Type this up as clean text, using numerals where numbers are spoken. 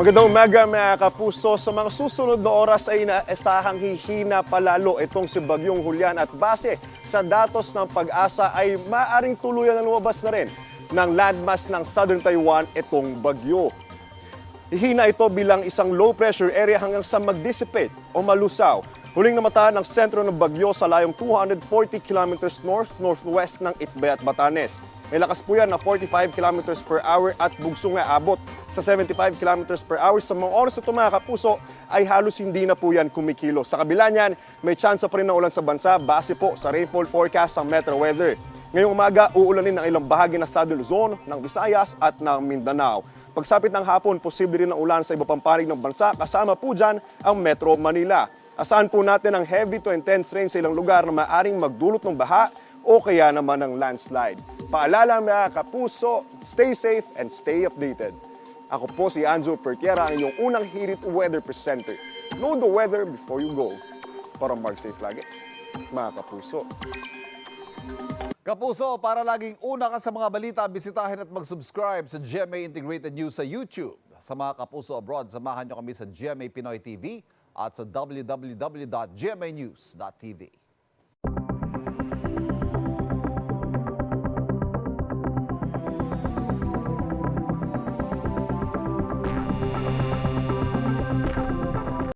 Magandang umaga mga kapuso. Sa mga susunod na oras ay inaasahang hihina palalo itong si Bagyong Julian at base sa datos ng Pag-asa ay maaring tuluyan na lumabas na rin ng landmass ng Southern Taiwan itong bagyo. Hihina ito bilang isang low pressure area hanggang sa mag-dissipate o malusaw. Huling namataan ng sentro ng bagyo sa layong 240 kilometers north-northwest ng Itbay at Batanes. May lakas po yan na 45 kilometers per hour at bugso nga abot sa 75 kilometers per hour. Sa mga oras na ito mga kapuso ay halos hindi na po yan kumikilo. Sa kabila niyan, may tsansa pa rin ng ulan sa bansa base po sa rainfall forecast ng Metro Weather. Ngayong umaga, uulanin ng ilang bahagi ng Southern Luzon, ng Visayas at ng Mindanao. Pagsapit ng hapon, posible rin ang ulan sa iba pang panig ng bansa, kasama po dyan ang Metro Manila. Asahan po natin ang heavy to intense rain sa ilang lugar na maaring magdulot ng baha o kaya naman ng landslide. Paalala mga kapuso, stay safe and stay updated. Ako po si Anjo Pertiera, ang inyong unang Hirit Weather Presenter. Know the weather before you go. Para mark safe lagi, mga kapuso. Kapuso, para laging una ka sa mga balita, bisitahin at mag-subscribe sa GMA Integrated News sa YouTube. Sa mga kapuso abroad, samahan nyo kami sa GMA Pinoy TV at sa www.gmanews.tv.